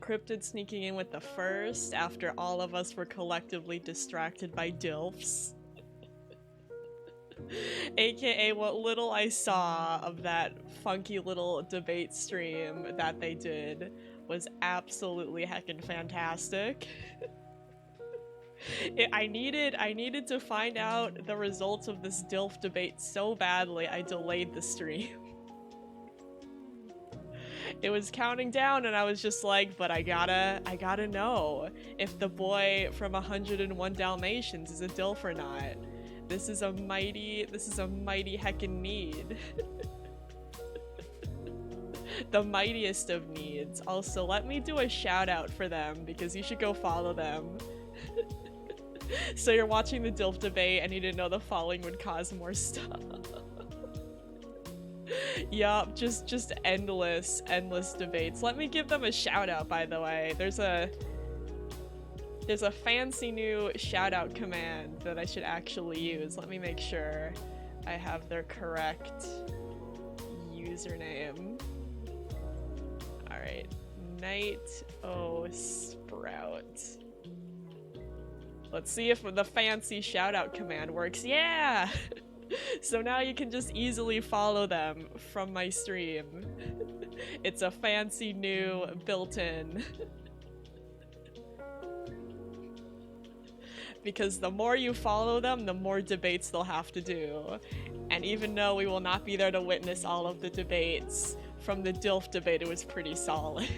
Cryptid sneaking in with the first after all of us were collectively distracted by DILFs. AKA what little I saw of that funky little debate stream that they did was absolutely heckin' fantastic. I needed to find out the results of this DILF debate so badly I delayed the stream. It was counting down and I was just like, but I gotta know if the boy from 101 Dalmatians is a DILF or not. This is a mighty heckin' need. The mightiest of needs. Also, let me do a shout out for them because you should go follow them. So you're watching the DILF debate and you didn't know the following would cause more stuff. Yup, just endless debates. Let me give them a shout out, by the way. There's a fancy new shout out command that I should actually use. Let me make sure I have their correct username. Alright, Night O Sprout. Let's see if the fancy shout out command works. Yeah! So now you can just easily follow them from my stream. It's a fancy new built-in. Because the more you follow them, the more debates they'll have to do. And even though we will not be there to witness all of the debates, from the DILF debate it was pretty solid.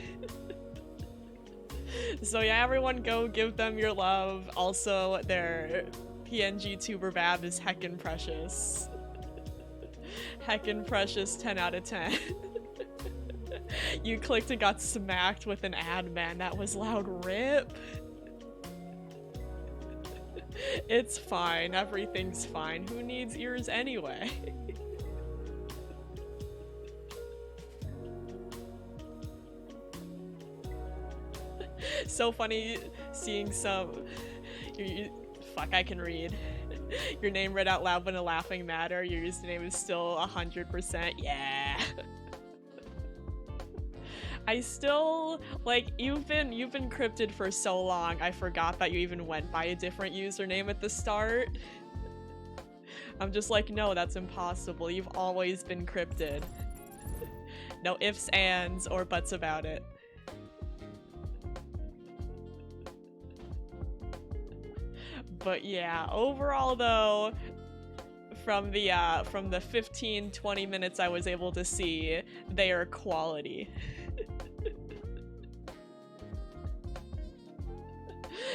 So yeah, everyone go give them your love. Also, their PNG tuber bab is heckin' precious. Heckin' precious, 10 out of 10. You clicked and got smacked with an ad, man. That was loud. RIP. It's fine. Everything's fine. Who needs ears anyway? So funny seeing some... Fuck, I can read. Your name read out loud when a laughing matter. Your username is still 100%. Yeah. I still, like, you've been cryptid for so long, I forgot that you even went by a different username at the start. I'm just like, no, that's impossible. You've always been cryptid. No ifs, ands, or buts about it. But yeah, overall though, from the 15-20 minutes I was able to see, they are quality.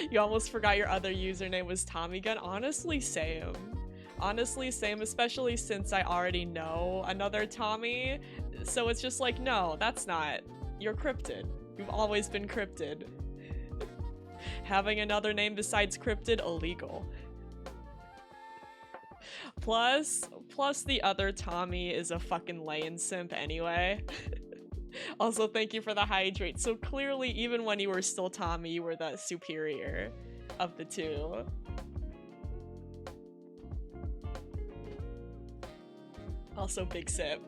You almost forgot your other username was Tommy Gun. Honestly, same. Honestly, same, especially since I already know another Tommy. So it's just like, no, that's not. You're cryptid. You've always been cryptid. Having another name besides cryptid, illegal. Plus the other Tommy is a fucking lay-in simp anyway. Also, thank you for the hydrate. So clearly, even when you were still Tommy, you were the superior of the two. Also, big sip.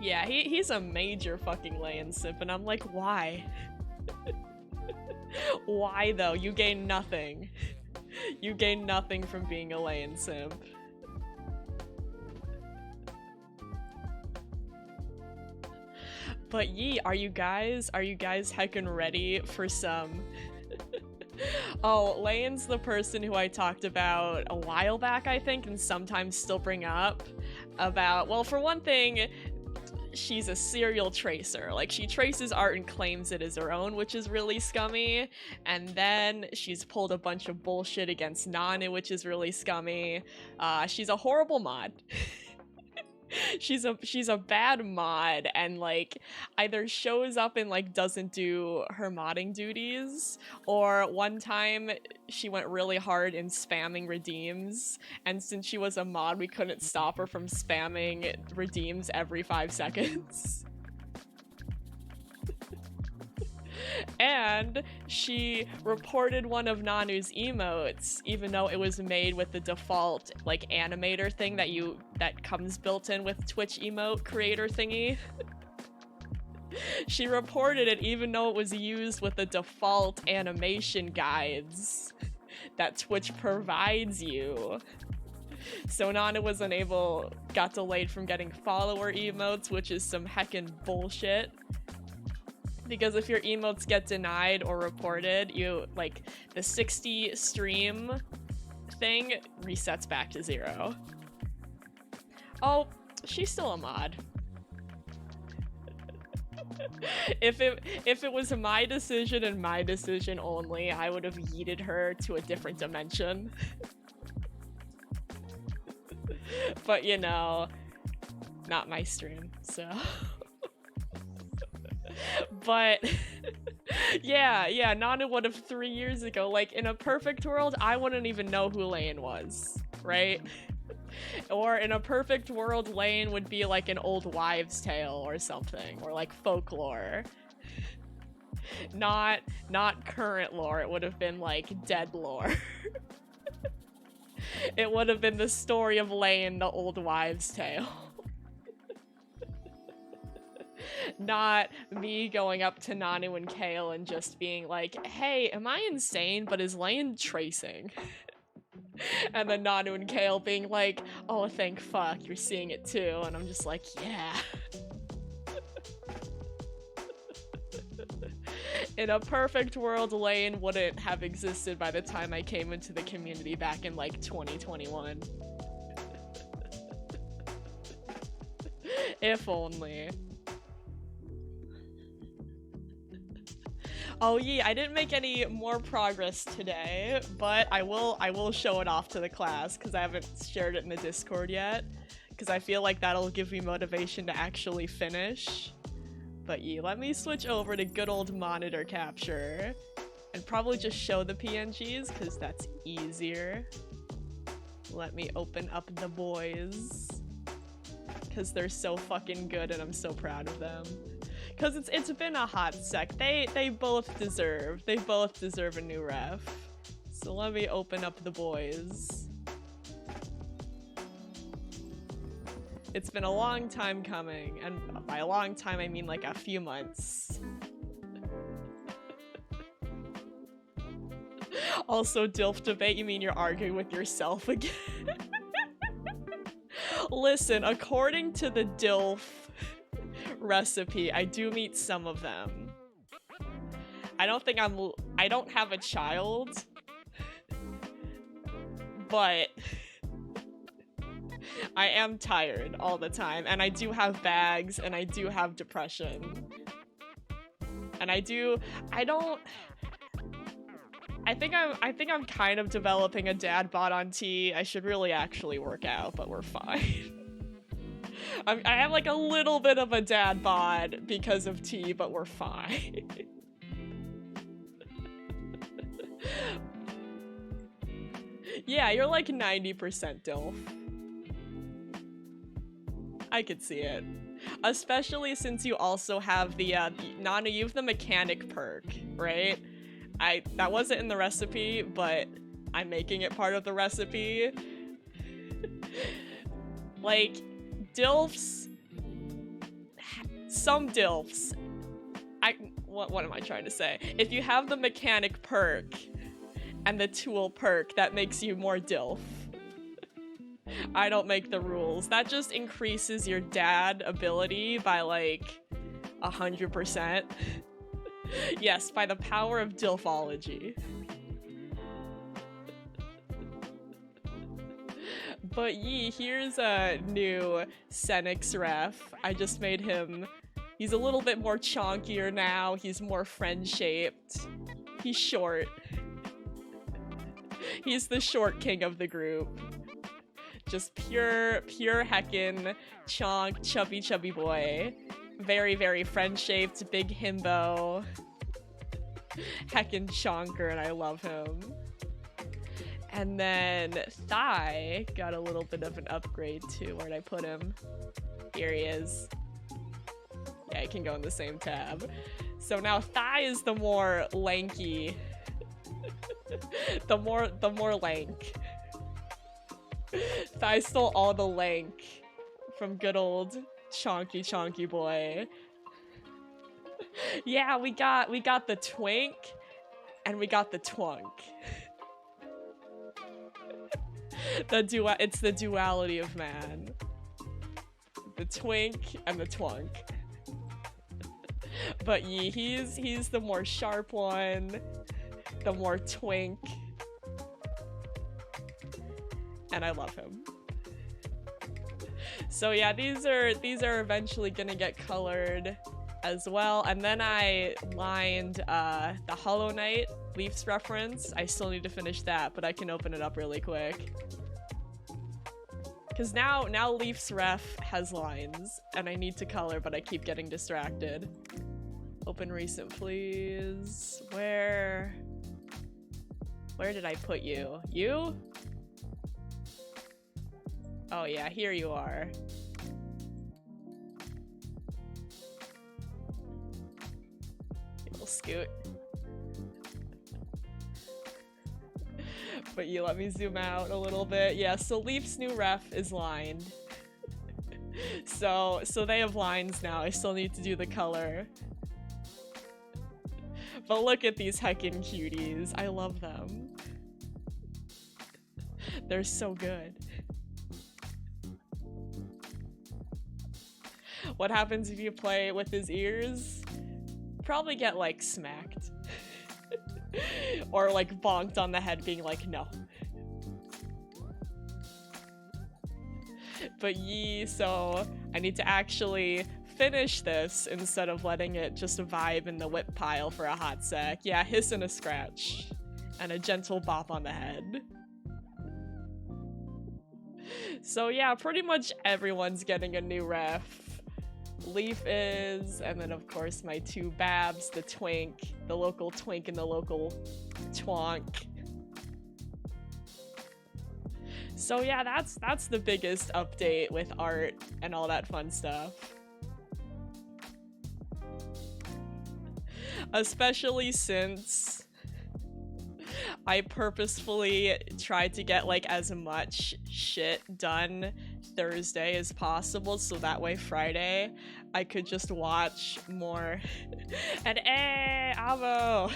Yeah, he's a major fucking lay-in simp, and I'm like, why? Why though? You gain nothing. You gain nothing from being a lay-in simp. But yee, are you guys heckin' ready for some... Oh, Lane's the person who I talked about a while back, I think, and sometimes still bring up about, well, for one thing, she's a serial tracer. Like, she traces art and claims it as her own, which is really scummy. And then she's pulled a bunch of bullshit against Nanu, which is really scummy. She's a horrible mod. she's a bad mod and like either shows up and like doesn't do her modding duties, or one time she went really hard in spamming redeems, and since she was a mod we couldn't stop her from spamming redeems every 5 seconds. And she reported one of Nanu's emotes, even though it was made with the default like animator thing that comes built in with Twitch emote creator thingy. She reported it even though it was used with the default animation guides that Twitch provides you. So Nana got delayed from getting follower emotes, which is some heckin' bullshit. Because if your emotes get denied or reported, the 60 stream thing resets back to 0. Oh, she's still a mod. If it was my decision and my decision only, I would have yeeted her to a different dimension. But you know, not my stream, so. But yeah, Nana would have 3 years ago. Like, in a perfect world, I wouldn't even know who Lane was, right? Or in a perfect world, Lane would be like an old wives' tale or something, or like folklore. Not current lore, it would have been like dead lore. It would have been the story of Lane, the old wives' tale. Not me going up to Nanu and Kale and just being like, hey, am I insane, but is Lane tracing? And then Nanu and Kale being like, oh, thank fuck, you're seeing it too. And I'm just like, yeah. In a perfect world, Lane wouldn't have existed by the time I came into the community back in like 2021. If only. Oh yeah, I didn't make any more progress today, but I will show it off to the class because I haven't shared it in the Discord yet, because I feel like that'll give me motivation to actually finish. But yeah, let me switch over to good old monitor capture and probably just show the PNGs because that's easier. Let me open up the boys because they're so fucking good and I'm so proud of them. Because it's been a hot sec. They both deserve a new ref. So let me open up the boys. It's been a long time coming, and by a long time I mean like a few months. Also, DILF debate, you mean you're arguing with yourself again? Listen, according to the DILF recipe, I do meet some of them. I don't have a child, but I am tired all the time, and I do have bags, and I do have depression. And I think I'm kind of developing a dad bod on T. I should really actually work out, but we're fine. I have like a little bit of a dad bod because of T, but we're fine. Yeah, you're like 90% DILF. I could see it. Especially since you also have the, Nana, you have the mechanic perk, right? That wasn't in the recipe, but I'm making it part of the recipe. Like, DILFs, some DILFs, what am I trying to say? If you have the mechanic perk and the tool perk, that makes you more DILF. I don't make the rules. That just increases your dad ability by like 100%. Yes, by the power of DILFology. But here's a new Senix ref. I just made him, he's a little bit more chonkier now. He's more friend-shaped. He's short. He's the short king of the group. Just pure heckin' chonk, chubby boy. Very, very friend-shaped, big himbo. Heckin' chonker, and I love him. And then Thigh got a little bit of an upgrade too. Where'd I put him? Here he is. Yeah, he can go in the same tab. So now Thigh is the more lanky. the more lank. Thigh stole all the lank from good old chonky boy. Yeah, we got the twink and we got the twunk. It's the duality of man. The twink and the twunk. But yeah, he's the more sharp one, the more twink. And I love him. So yeah, these are eventually gonna get colored as well. And then I lined the Hollow Knight Leafs reference. I still need to finish that, but I can open it up really quick. Because now Leafs ref has lines, and I need to color, but I keep getting distracted. Open recent, please. Where did I put you? You? Oh yeah, here you are. You'll scoot. But you let me zoom out a little bit. Yeah, so Leaf's new ref is lined. so they have lines now. I still need to do the color. But look at these heckin' cuties. I love them. They're so good. What happens if you play with his ears? Probably get, like, smacked. Or, like, bonked on the head being like, no. But so I need to actually finish this instead of letting it just vibe in the whip pile for a hot sec. Yeah, hiss and a scratch. And a gentle bop on the head. So yeah, pretty much everyone's getting a new ref. Leaf is, and then of course my two babs, the twink, the local twink and the local twonk. So yeah, that's the biggest update with art and all that fun stuff. Especially since I purposefully tried to get like as much shit done Thursday as possible, so that way Friday I could just watch more. And Avo!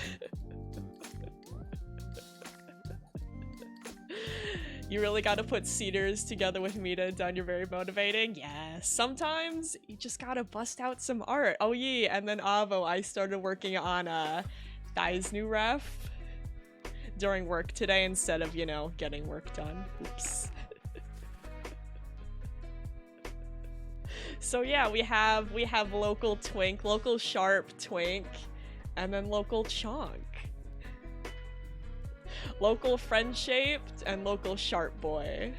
You really gotta put Cedars together with Mita done, you're very motivating. Yeah, sometimes you just gotta bust out some art. Oh yeah, and then Avo, I started working on Thai's new ref during work today instead of, you know, getting work done. Oops. So yeah, we have local twink, local sharp twink, and then local chonk. Local friend-shaped and local sharp boy.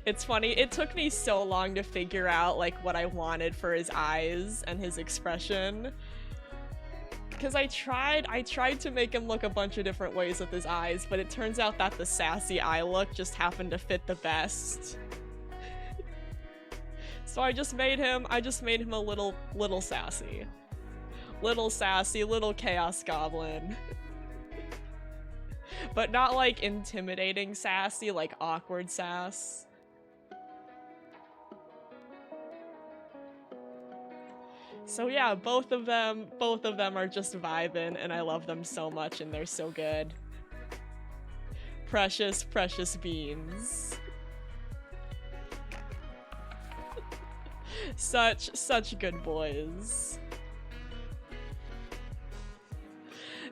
It's funny, it took me so long to figure out like what I wanted for his eyes and his expression. Because I tried to make him look a bunch of different ways with his eyes, but it turns out that the sassy eye look just happened to fit the best. So I just made him a little sassy. Little sassy, little chaos goblin. But not like intimidating sassy, like awkward sass. So yeah, both of them are just vibing, and I love them so much, and they're so good. Precious, precious beans. Such good boys.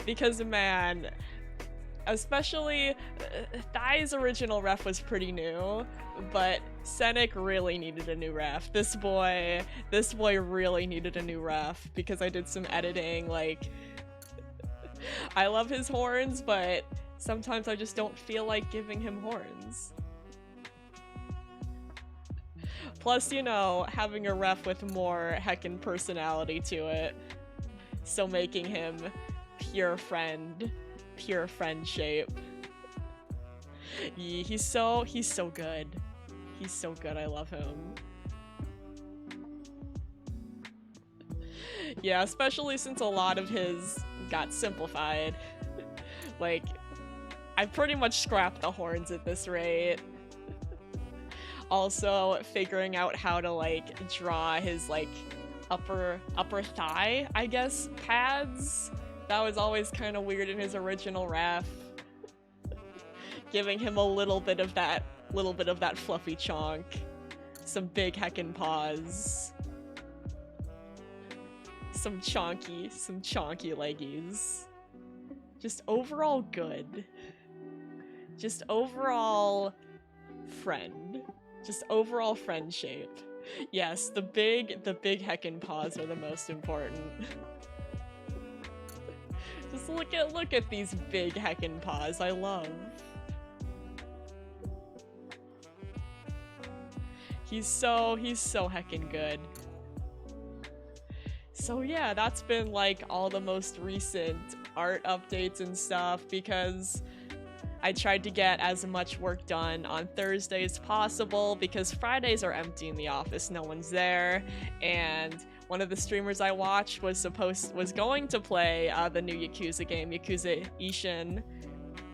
Because man, especially Thai's original ref was pretty new, but Senik really needed a new ref. This boy really needed a new ref because I did some editing. Like, I love his horns, but Sometimes I just don't feel like giving him horns. Plus, you know, having a ref with more heckin' personality to it. So making him pure friend shape. Yeah, he's so good. He's so good, I love him. Yeah, especially since a lot of his got simplified. Like, I pretty much scrapped the horns at this rate. Also, figuring out how to, like, draw his, like, upper thigh, I guess, pads. That was always kind of weird in his original ref. Giving him a little bit of that fluffy chonk. Some big heckin' paws. Some chonky leggies. Just overall good. Just overall friend. Just overall friend shape. Yes, the big heckin' paws are the most important. Just look at these big heckin' paws, I love. He's so heckin' good. So yeah, that's been like all the most recent art updates and stuff because I tried to get as much work done on Thursday as possible because Fridays are empty in the office, no one's there, and one of the streamers I watched was going to play the new Yakuza game, Yakuza Ishin,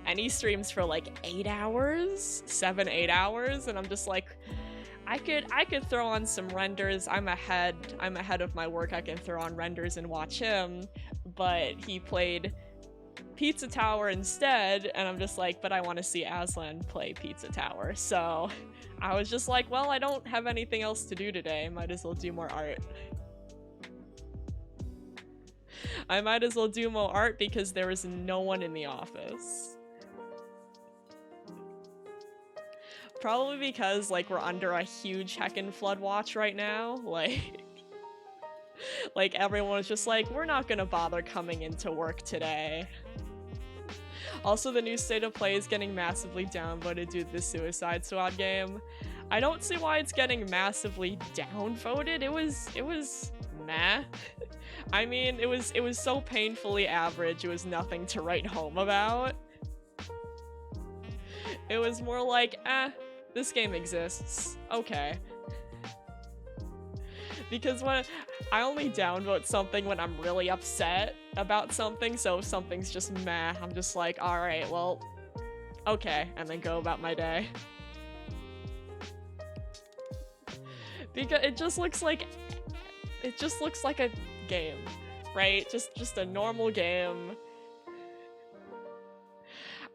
and he streams for like 8 hours, 7-8 hours, and I'm just like, I could throw on some renders. I'm ahead of my work. I can throw on renders and watch him, but he played Pizza Tower instead, and I'm just like, but I want to see Aslan play Pizza Tower. So I was just like, well, I don't have anything else to do today. Might as well do more art. I might as well do more art because there was no one in the office. Probably because, like, we're under a huge heckin' flood watch right now, like everyone was just like, we're not gonna bother coming into work today. Also, the new State of Play is getting massively downvoted due to the Suicide Squad game. I don't see why it's getting massively downvoted. It was meh. I mean, it was so painfully average, it was nothing to write home about. It was more like, this game exists. Okay. Because when I only downvote something when I'm really upset about something, so if something's just meh, I'm just like, alright, well, okay, and then go about my day. Because it just looks like a game, right? Just a normal game.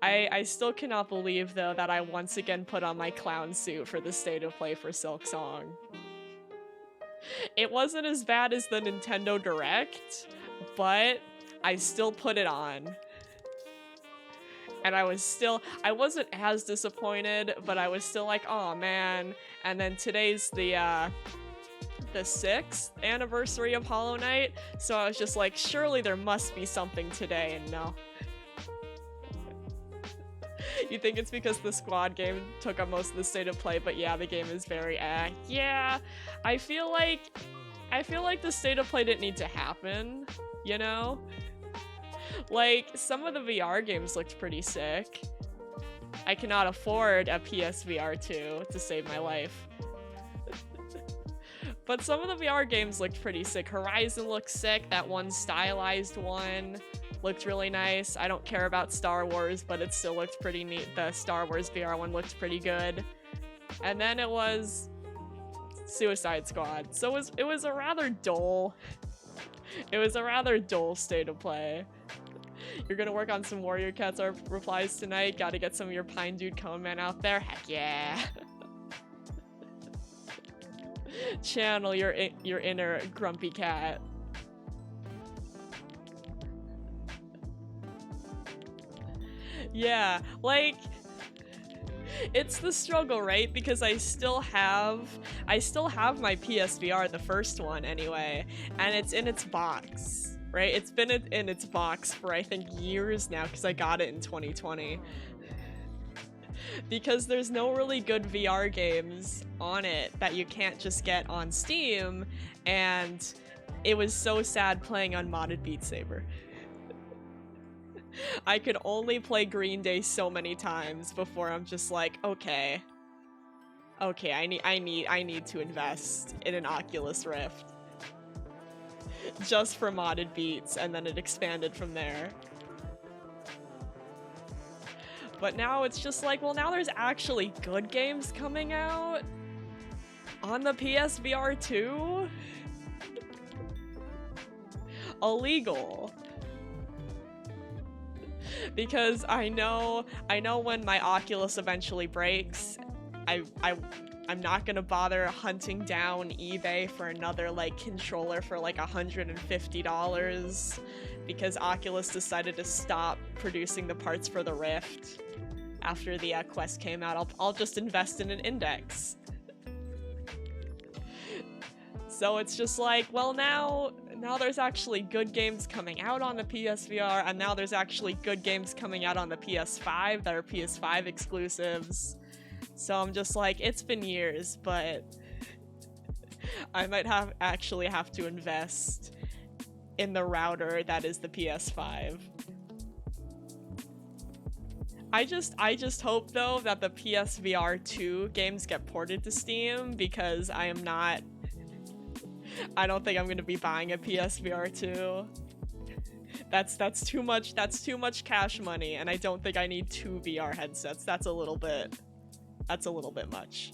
I still cannot believe, though, that I once again put on my clown suit for the State of Play for Silk Song. It wasn't as bad as the Nintendo Direct, but I still put it on. And I wasn't as disappointed, but I was still like, oh man. And then today's the 6th anniversary of Hollow Knight, so I was just like, surely there must be something today, and no. You think it's because the squad game took up most of the State of Play, but yeah, the game is very yeah, I feel like the State of Play didn't need to happen, you know? Like, some of the VR games looked pretty sick. I cannot afford a PSVR 2 to save my life. But some of the VR games looked pretty sick. Horizon looked sick, that one stylized one looked really nice. I don't care about Star Wars, but it still looked pretty neat. The Star Wars VR one looked pretty good. And then it was Suicide Squad. So it was a rather dull State of Play. You're gonna work on some Warrior Cats replies tonight. Gotta get some of your Pine Dude Cone Man out there. Heck yeah. Channel your inner grumpy cat. Yeah, like, it's the struggle, right? Because I still have my PSVR, the first one anyway, and it's in its box. right? It's been in its box for I think years now because I got it in 2020. Because there's no really good VR games on it that you can't just get on Steam, and it was so sad playing unmodded Beat Saber. I could only play Green Day so many times before I'm just like, okay, I need to invest in an Oculus Rift. Just for modded beats, and then it expanded from there. But now it's just like, well, now there's actually good games coming out on the PSVR 2? Illegal. Because I know when my Oculus eventually breaks, I'm not gonna bother hunting down eBay for another like controller for like $150 because Oculus decided to stop producing the parts for the Rift after the Quest came out. I'll just invest in an Index. So it's just like, well, now there's actually good games coming out on the PSVR, and now there's actually good games coming out on the PS5 that are PS5 exclusives. So I'm just like, it's been years, but I might actually have to invest in the router that is the PS5. I just hope though that the PSVR 2 games get ported to Steam, because I don't think I'm gonna be buying a PSVR 2. That's too much cash money, and I don't think I need 2 VR headsets. That's a little bit much.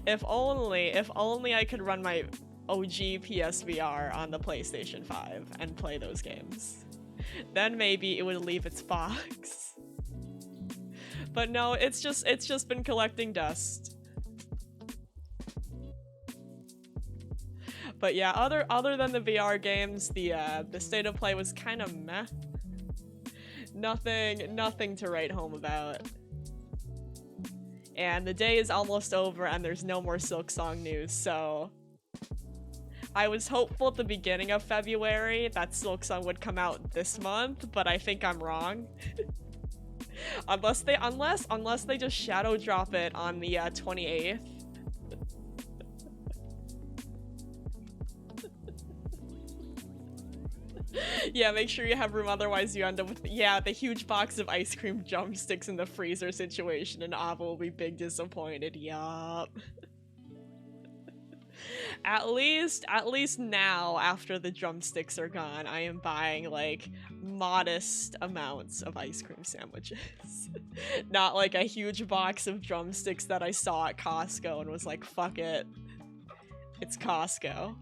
If only I could run my OG PSVR on the PlayStation 5 and play those games. Then maybe it would leave its box. But no, it's just been collecting dust. But yeah, other than the VR games, the state of play was kind of meh. Nothing to write home about. And the day is almost over and there's no more Silksong news, so I was hopeful at the beginning of February that Silksong would come out this month, but I think I'm wrong. unless they just shadow drop it on the 28th. Yeah, make sure you have room, otherwise you end up with, the huge box of ice cream drumsticks in the freezer situation, and Ava will be big disappointed. Yup. At least now, after the drumsticks are gone, I am buying, like, modest amounts of ice cream sandwiches. Not like a huge box of drumsticks that I saw at Costco and was like, fuck it. It's Costco.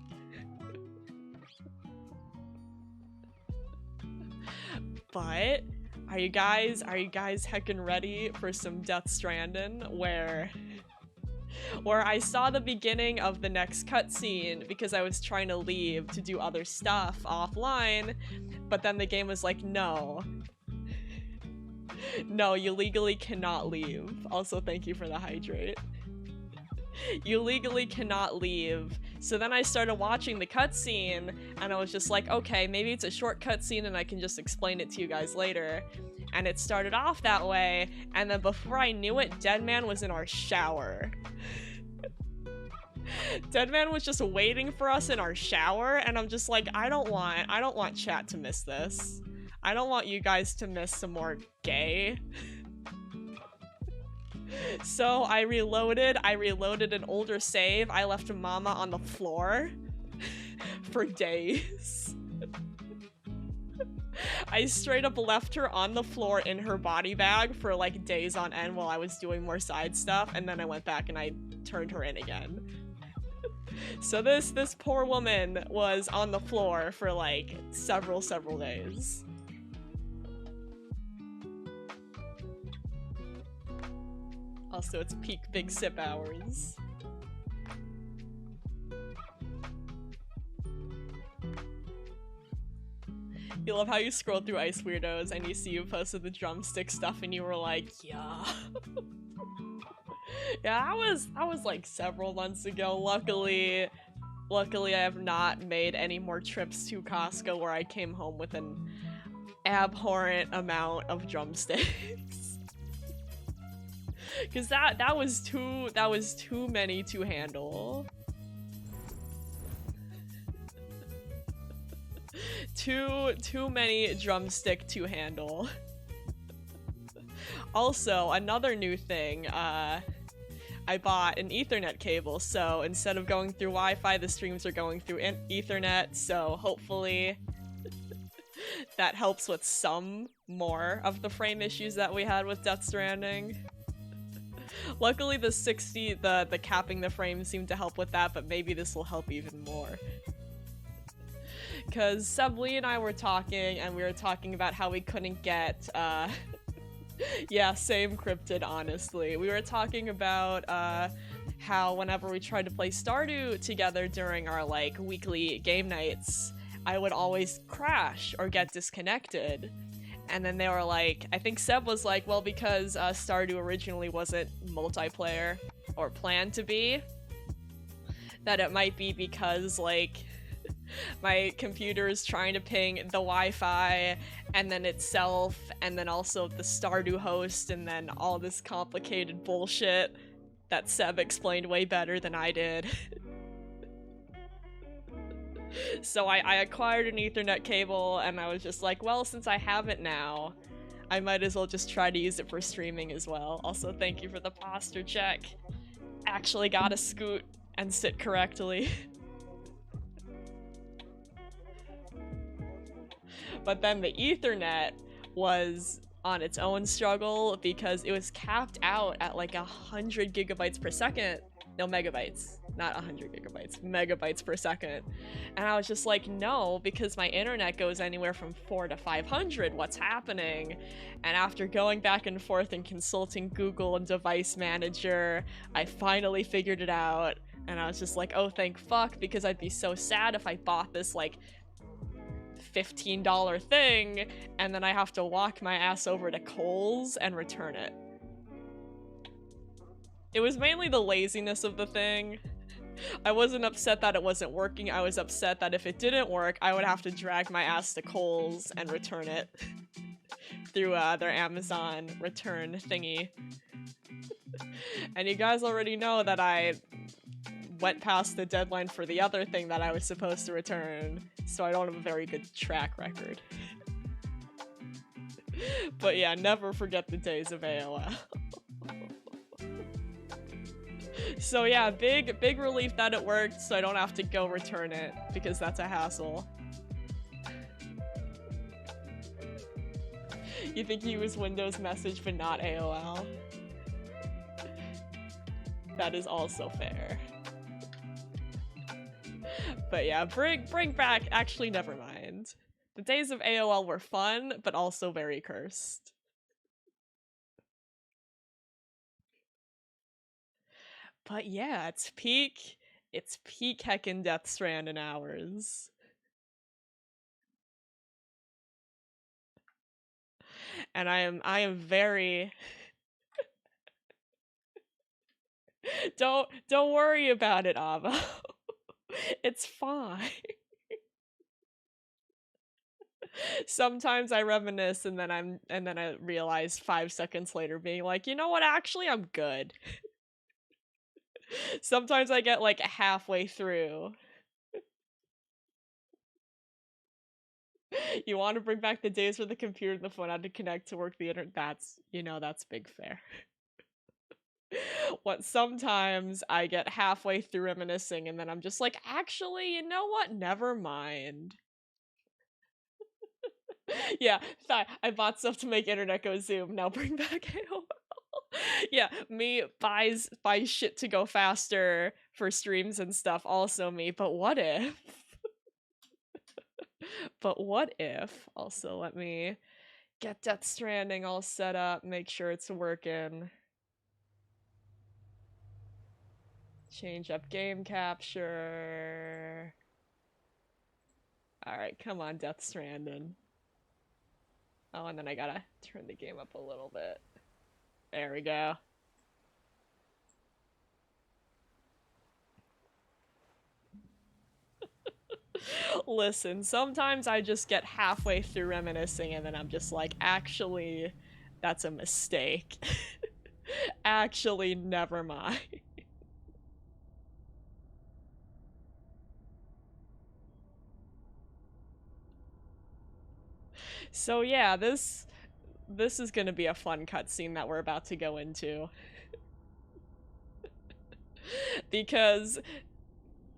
But are you guys heckin' ready for some Death Stranding, where I saw the beginning of the next cutscene because I was trying to leave to do other stuff offline, but then the game was like, no, you legally cannot leave. Also, thank you for the hydrate. You legally cannot leave. So then I started watching the cutscene, and I was just like, okay, maybe it's a short cutscene and I can just explain it to you guys later. And it started off that way, and then before I knew it, Deadman was in our shower. Deadman was just waiting for us in our shower, and I'm just like, I don't want chat to miss this. I don't want you guys to miss some more gay. So I reloaded an older save. I left Mama on the floor for days. I straight up left her on the floor in her body bag for like days on end while I was doing more side stuff, and then I went back and I turned her in again. So this poor woman was on the floor for like several days. Also, it's peak big sip hours. You love how you scroll through Ice Weirdos and you see you posted the drumstick stuff and you were like, yeah. Yeah, I was like several months ago. Luckily, Luckily, I have not made any more trips to Costco where I came home with an abhorrent amount of drumsticks. Cause that was too many to handle. Too many drumstick to handle. Also, another new thing, I bought an Ethernet cable, so instead of going through Wi-Fi, the streams are going through Ethernet, so hopefully that helps with some more of the frame issues that we had with Death Stranding. Luckily the 60, the capping the frame seemed to help with that, but maybe this will help even more. Because Sebly and I were talking, and we were talking about how we couldn't get, yeah, same cryptid, honestly. We were talking about, how whenever we tried to play Stardew together during our, like, weekly game nights, I would always crash or get disconnected. And then they were like, I think Seb was like, well, because Stardew originally wasn't multiplayer, or planned to be, that it might be because, like, my computer is trying to ping the Wi-Fi, and then itself, and then also the Stardew host, and then all this complicated bullshit that Seb explained way better than I did. So I acquired an Ethernet cable, and I was just like, well, since I have it now, I might as well just try to use it for streaming as well. Also, thank you for the posture check. Actually got to scoot and sit correctly. But then the Ethernet was on its own struggle because it was capped out at like 100 gigabytes per second. No, megabytes. Not 100 gigabytes. Megabytes per second. And I was just like, no, because my internet goes anywhere from 400 to 500. What's happening? And after going back and forth and consulting Google and Device Manager, I finally figured it out. And I was just like, oh, thank fuck, because I'd be so sad if I bought this, like, $15 thing, and then I have to walk my ass over to Kohl's and return it. It was mainly the laziness of the thing. I wasn't upset that it wasn't working, I was upset that if it didn't work, I would have to drag my ass to Kohl's and return it through their Amazon return thingy. And you guys already know that I went past the deadline for the other thing that I was supposed to return, so I don't have a very good track record. But yeah, never forget the days of AOL. So yeah, big relief that it worked, so I don't have to go return it, because that's a hassle. You think you use Windows Message but not AOL? That is also fair. But yeah, bring back, actually never mind. The days of AOL were fun, but also very cursed. But yeah, it's peak heckin' Death Stranding hours. And I am very don't worry about it, Ava. It's fine. Sometimes I reminisce and then I realize 5 seconds later being like, you know what, actually I'm good. Sometimes I get like halfway through. You want to bring back the days where the computer and the phone had to connect to work the internet? That's, you know, that's big fair. What sometimes I get halfway through reminiscing and then I'm just like, actually, you know what? Never mind. Yeah, I bought stuff to make internet go zoom. Now bring back AOL. Yeah, me buys shit to go faster for streams and stuff. Also me, but what if? But what if? Also, let me get Death Stranding all set up, make sure it's working. Change up game capture. Alright, come on, Death Stranding. Oh, and then I gotta turn the game up a little bit. There we go. Listen, sometimes I just get halfway through reminiscing and then I'm just like, actually, that's a mistake. Actually, never mind. So yeah, this is gonna be a fun cutscene that we're about to go into. Because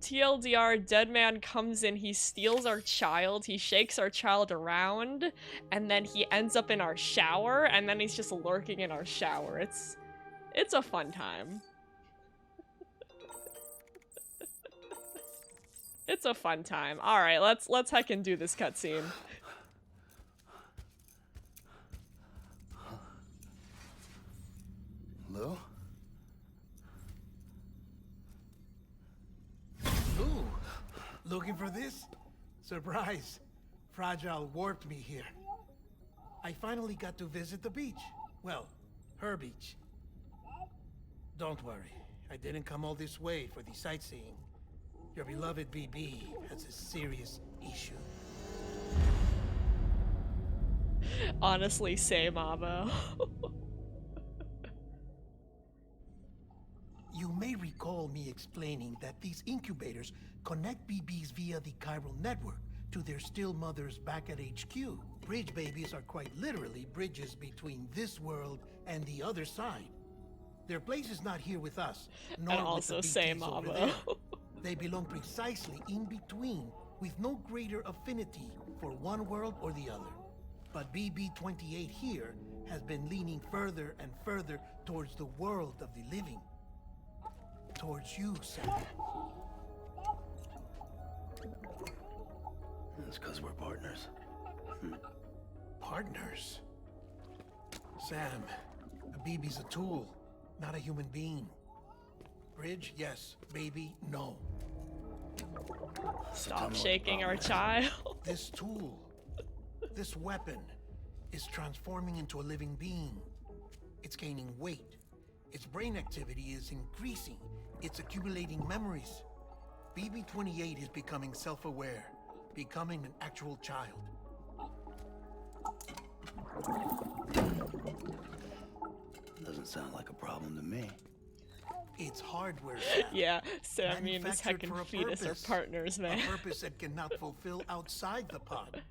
TLDR, Deadman comes in, he steals our child, he shakes our child around, and then he ends up in our shower, and then he's just lurking in our shower. It's a fun time. It's a fun time. Alright, let's heckin' do this cutscene. Lou? Ooh, looking for this? Surprise. Fragile warped me here. I finally got to visit the beach. Well, her beach. Don't worry, I didn't come all this way for the sightseeing. Your beloved BB has a serious issue. Honestly, same, Amo. You may recall me explaining that these incubators connect BBs via the chiral network to their still mothers back at HQ. Bridge babies are quite literally bridges between this world and the other side. Their place is not here with us, nor And also with the same, BTs over Amo. there. They belong precisely in between, with no greater affinity for one world or the other. But BB-28 here has been leaning further and further towards the world of the living. Towards you, Sam. It's because we're partners. Partners? Sam, a BB's a tool, not a human being. Bridge, yes. Baby, no. Stop shaking our child. This tool, this weapon, is transforming into a living being. It's gaining weight. Its brain activity is increasing. It's accumulating memories. BB-28 is becoming self-aware, becoming an actual child. Doesn't sound like a problem to me. It's hardware, Sam. Yeah, Sam, me and this Manufactured heckin' for a fetus are purpose. partners, man. A purpose it cannot fulfill outside the pod.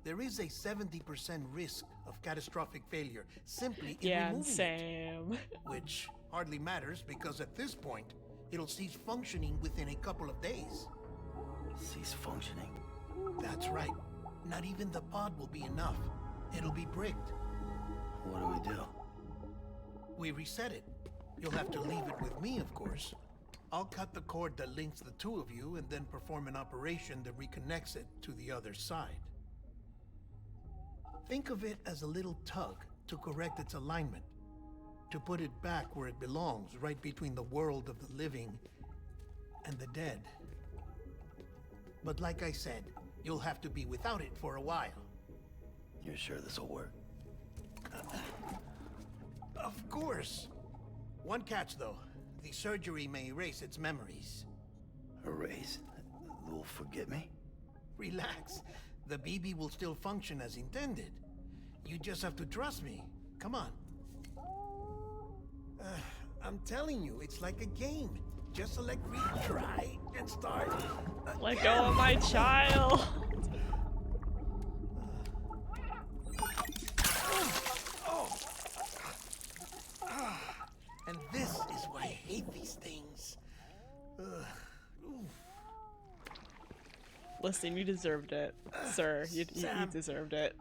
There is a 70% risk of catastrophic failure simply in Yeah, removing Sam. it. Which hardly matters because at this point, it'll cease functioning within a couple of days. Cease functioning. That's right. Not even the pod will be enough. It'll be bricked. What do? We reset it. You'll have to leave it with me, of course. I'll cut the cord that links the two of you and then perform an operation that reconnects it to the other side. Think of it as a little tug to correct its alignment, to put it back where it belongs, right between the world of the living and the dead. But like I said, you'll have to be without it for a while. You're sure this'll work? Of course. One catch, though. The surgery may erase its memories. Erase? Will forget me? Relax. The BB will still function as intended. You just have to trust me. Come on. I'm telling you, it's like a game. Just select retry and start. Let go of my child. And this is why I hate these things. Listen, you deserved it, sir. You Sam. deserved it.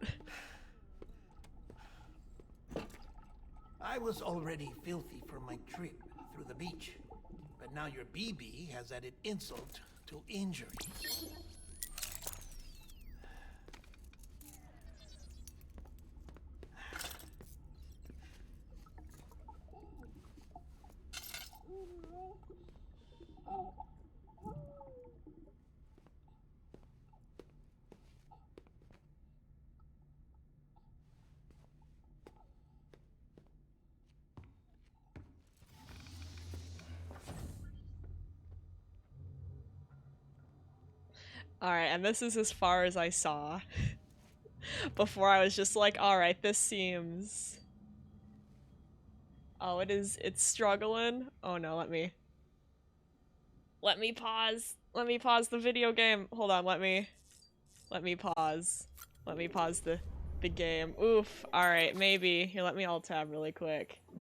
I was already filthy from my trip through the beach. But now your BB has added insult to injury. Alright, and this is as far as I saw. Before I was just like, alright, this seems... Oh, it's struggling? Oh no, let me pause. Let me pause the video game. Hold on, let me pause. Let me pause the game. Oof, alright, maybe. Here, let me alt tab really quick.